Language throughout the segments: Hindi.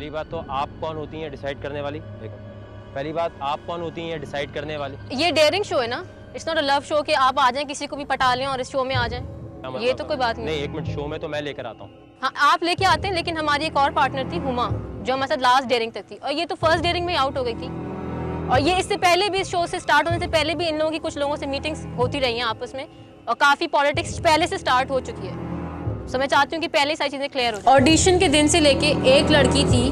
पहली बात तो आप कौन होती हैं डिसाइड करने वाली? पहली बात आप कौन होती हैं डिसाइड करने वाली? ये डेयरिंग शो है ना, it's not a love show कि आप आ जाएं किसी को भी पटा लें और इस शो में आ जाएं। ये तो कोई बात नहीं। एक मिनट, शो में तो मैं लेकर आता हूँ। हाँ आप लेके आते हैं, लेकिन हमारी एक और पार्टनर थी हुमा, जो हमारे साथ लास्ट डेयरिंग तक थी, और ये तो फर्स्ट डेयरिंग में आउट हो गई थी। और ये इससे पहले भी, इस शो से स्टार्ट होने से पहले भी इन लोगों की कुछ लोगों से मीटिंग्स होती रही हैं आपस में, और काफ़ी पॉलिटिक्स पहले से स्टार्ट हो चुकी है। सो मैं चाहती हूँ कि पहले सारी चीज़ें क्लियर हो जाए। ऑडिशन के दिन से लेके एक लड़की थी,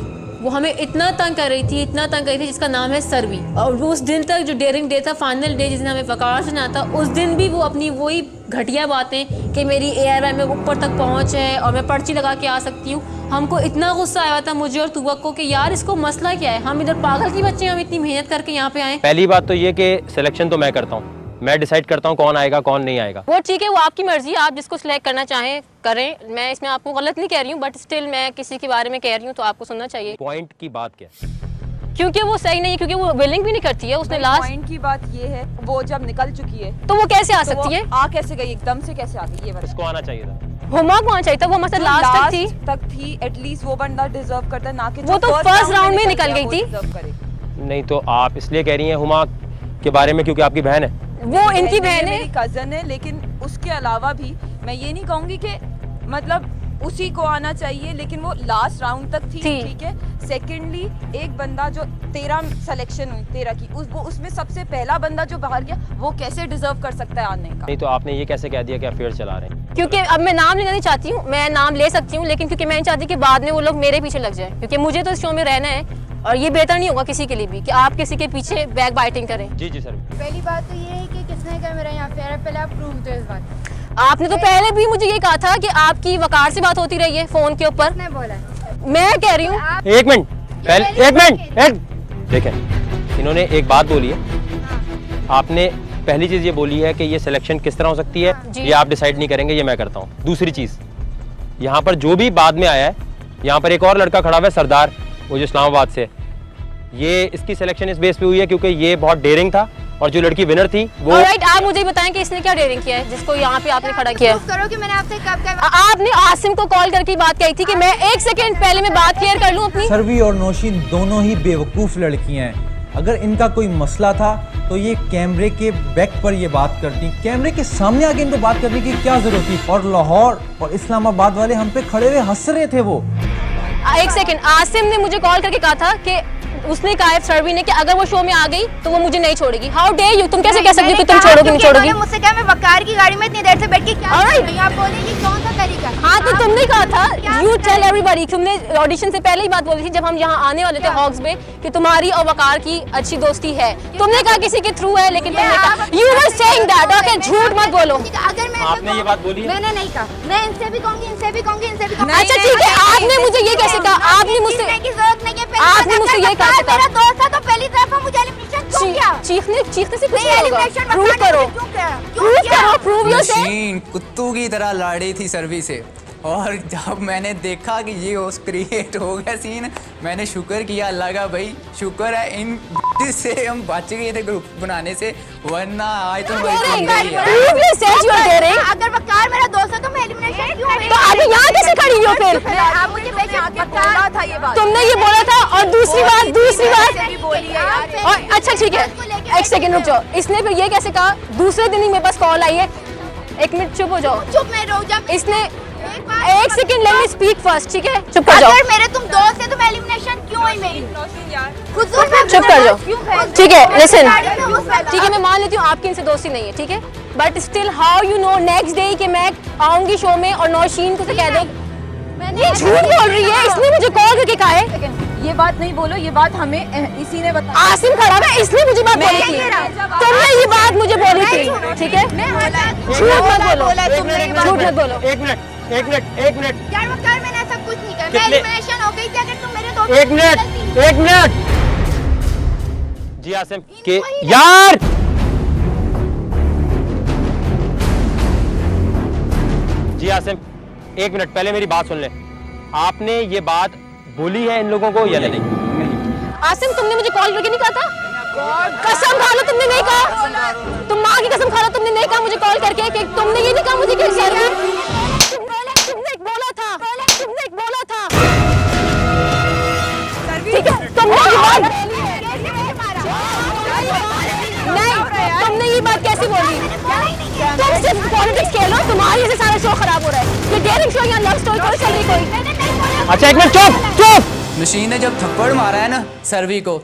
वो हमें इतना तंग कर रही थी, इतना तंग कर रही थी, जिसका नाम है सर्वी। और वो उस दिन तक जो डेयरिंग डे था, फाइनल डे जिस दिन हमें वकार से जाना था, उस दिन भी वो अपनी वही घटिया बातें कि मेरी ARI में ऊपर तक पहुँच है और मैं पर्ची लगा के आ सकती हूँ। हमको इतना गुस्सा आया था मुझे और तुवक को कि यार इसको मसला क्या है, हम इधर पागल की बच्चे, हम इतनी मेहनत करके यहाँ पे आए। पहली बात तो ये कि सिलेक्शन तो मैं करता हूँ, मैं डिसाइड करता हूँ कौन आएगा कौन नहीं आएगा। वो ठीक है, वो आपकी मर्जी है, आप जिसको सिलेक्ट करना चाहें करें। मैं इसमें आपको गलत नहीं कह रही हूँ, बट स्टिल मैं किसी के बारे में कह रही हूँ तो आपको सुनना चाहिए। पॉइंट की बात क्या है? क्योंकि वो सही नहीं है, क्योंकि वो विलिंग भी नहीं करती है। उसने लास्ट पॉइंट की बात ये है, वो जब निकल चुकी है तो वो कैसे आ तो सकती है? आ कैसे गई, एकदम से कैसे आ गई, ये बता। इसको आना चाहिए था। हुमा को आना चाहिए था, वो हमारे साथ लास्ट तक थी। एटलीस्ट वो बंदा डिजर्व करता है, ना कि वो तो फर्स्ट राउंड में निकल गई थी। नहीं तो आप इसलिए कह रही हैं हुमा के बारे में क्योंकि आपकी बहन है? वो इनकी बहन है, मेरी कजन है, लेकिन उसके अलावा भी मैं ये नहीं कहूंगी कि मतलब उसी को आना चाहिए, लेकिन वो लास्ट राउंड तक थी। ठीक है। सेकेंडली एक बंदा जो 13 सिलेक्शन हुई 13 की, वो उसमें सबसे पहला बंदा जो बाहर गया, वो कैसे डिजर्व कर सकता है आने का? नहीं तो आपने ये कैसे कह दिया कि अफेयर चला रहे हैं? क्योंकि अब मैं नाम लेना नहीं चाहती हूँ, मैं नाम ले सकती हूँ, लेकिन क्योंकि मैं नहीं चाहती कि बाद में वो लोग मेरे पीछे लग जाए, क्योंकि मुझे तो इस शो में रहना है और ये बेहतर नहीं होगा किसी के लिए भी कि आप किसी के पीछे बैक बाइटिंग करें। जी जी सर। पहली बात तो ये है कि किसने कहा मेरा यहाँ पे आ रहा है, पहले आप प्रूव दो इस बात। आपने तो पहले भी मुझे ये कहा था कि आपकी वकार से बात होती रही है फोन के ऊपर। किसने बोला? मैं कह रही हूँ। एक मिनट पहले, एक मिनट देखें, इन्होंने एक बात बोली है। आपने पहली चीज ये बोली है कि ये सिलेक्शन किस तरह हो सकती है, ये आप डिसाइड नहीं करेंगे, ये मैं करता हूँ। दूसरी चीज, यहाँ पर जो भी बाद में आया है, यहाँ पर एक और लड़का खड़ा हुआ है सरदार, वो जो इस्लामाबाद से, ये इसकी सिलेक्शन इस बेस पे हुई है क्योंकि ये बहुत डेयरिंग था, और जो लड़की विनर थी वो राइट। आप मुझे बताएं कि इसने क्या डेयरिंग किया है जिसको यहाँ पे आपने खड़ा किया है? करो कि मैंने आपसे कब कहा। आपने आसिम को कॉल करके बात कही थी कि मैं एक सेकंड पहले मैं बात क्लियर कर लूं अपनी। सर्वी और नौशीन दोनों ही बेवकूफ़ लड़कियां हैं। अगर इनका कोई मसला था तो ये कैमरे के बैक पर ये बात करती, कैमरे के सामने आके इनको बात करने की क्या जरूरत थी? और लाहौर और इस्लामाबाद वाले हम पे खड़े हुए हंस रहे थे। वो एक सेकंड, आसिम ने मुझे कॉल करके कहा था कि उसने कहा है सर्वी ने कि अगर वो शो में आ गई तो वो मुझे नहीं छोड़ेगी। हाउ डे यू, तुम कैसे कह सकती हो कि तुम छोड़ोगी नहीं छोड़ोगी? मुझसे क्या, मैं वकार की गाड़ी में इतनी देर से बैठ के क्या कर रही हूं? आप बोलेंगी कौन सा तरीका? हाँ तो तुमने कहा था, यू टेल एवरीबॉडी, तुमने ऑडिशन से पहले ही बात बोली थी जब हम यहाँ आने वाले थे हॉक्स में, कि तुम्हारी और वकार की अच्छी दोस्ती है। तुमने कहा किसी के थ्रू है, लेकिन तुमने कहा you were saying that. Okay, झूठ मत बोलो। अगर मैं आपने ये बात बोली है? मैंने नहीं कहा, मैं इनसे भी कहूंगी, इनसे भी कहूंगी, इनसे भी कहूंगी। अच्छा ठीक है, आपने मुझे ये कैसे कहा? आपने मुझसे की जरूरत नहीं है। आपने मुझसे ये कहा था मेरा दोस्त था तो पहली दफा मुझे एलिमिनेशन क्यों किया? चीखने से कुछ नहीं, नहीं होगा। एलिमिनेशन प्रूव करो, प्रूव योरसेल्फ। मशीन कुत्तू की तरह लड़ी थी सर्वी से, और जब मैंने देखा कि ये उस क्रिएट हो गया सीन, मैंने शुक्र किया, अल्लाह का भाई शुक्र है इन से हम बच गए थे ग्रुप बनाने से, वरना आज तो वही बन गई है। अगर वकार मेरा दोस्त है तो मैं एलिमिनेशन क्यों हुई? तो अभी यहाँ कैसे खड़ी हो फिर? आप मुझे बेशक बोला था ये बात, तुमने ये बोला था। और दूसरी बात बोली है यार। और अच्छा ठीक है, एक सेकंड रुक जाओ। इसने फिर ये कैसे कहा? दूसरे दिन ही मेरे पास कॉल आई है। एक मिनट चुप हो जाओ। चुप मैं रहो जब इसने एक second, let me speak first, ठीक है? चुप कर जाओ। अगर मेरे तुम दोस्त है तो मैं एलिमिनेशन क्यों हुई मेरी? चुप कर जाओ, ठीक है? लिसन, ठीक है मैं मान लेती हूँ आपकी इनसे दोस्ती नहीं है, ठीक है, but still how you know next day कि मैं आऊंगी शो में और नौशीन को से कह दो ये झूठ बोल रही है, इसने मुझे कॉल करके कहा है। ये बात नहीं बोलो, ये बात हमें इसी ने बताया। आसिम खड़ा है, इसने मुझे बात बोली थी, तुमने ये बात मुझे बोली थी, ठीक है? झूठ मत बोलो, झूठ मत बोलो। एक मिनट यार वकार मैंने ऐसा कुछ नहीं कहा, मैं एलिमिनेशन हो गई थी। अगर तुम मेरे दोस्त एक मिनट जी आसिम के यार, जी आसिम एक मिनट पहले मेरी बात सुन ले। आपने ये बात बोली है इन लोगों को या नहीं? आसिम तुमने मुझे कॉल करके नहीं कहा था? कसम खा लो तुमने नहीं कहा, तुम माँ की कसम खा लो तुमने नहीं कहा मुझे कॉल करके कि तुमने ये नहीं कहा मुझे कि तुमने बोला था कैसी बोल रही है? तुम सिर्फ पॉलिटिक्स खेल रहे हो, तुम्हारी वजह से सारा शो खराब हो रहा है। ये डेयरिंग शो या लव स्टोरी थोड़ी चल रही कोई। अच्छा एक मिनट, चुप चुप। नशीन ने जब थप्पड़ मारा है ना सरवी को,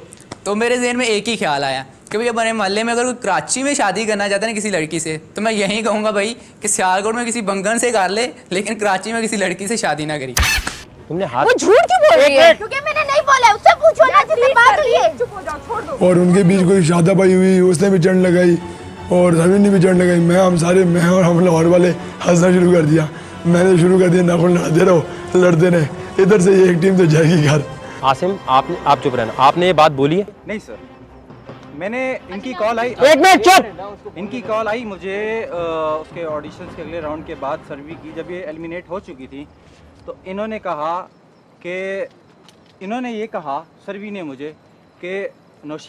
तो मेरे जहन में एक ही ख्याल आया कि भाई अपने मोहल्ले में अगर कोई कराची में शादी करना चाहता है ना किसी लड़की से, तो मैं यही कहूँगा भाई कि सियालकोट में किसी बंगन से कर ले, लेकिन कराची में किसी लड़की से शादी ना करी। तुमने हाथ, वो झूठ क्यों बोल रही है? क्योंकि मैंने नहीं बोला, उससे पूछो ना जिससे बात हुई है। और उनके बीच कोई शादाबाई हुई, उसने भी चढ़ लगाई और रवि ने भी चढ़ लगाई। मैं और हम लाहौर वाले हंसना शुरू कर दिया। मैंने शुरू कर दिया, नाखून लड़ते रहो, लड़ते रहे, इधर से ये एक टीम तो जाएगी घर। आसिम आप चुप रहना, आपने ये बात बोली है? नहीं सर, मैंने इनकी कॉल आई, एक मिनट चुप। इनकी कॉल आई मुझे उसके ऑडिशंस के अगले राउंड के बाद सर्वी की, जब ये एलिमिनेट हो चुकी थी, तो इन्होंने ये कहा सर्वी ने मुझे कि नौशीन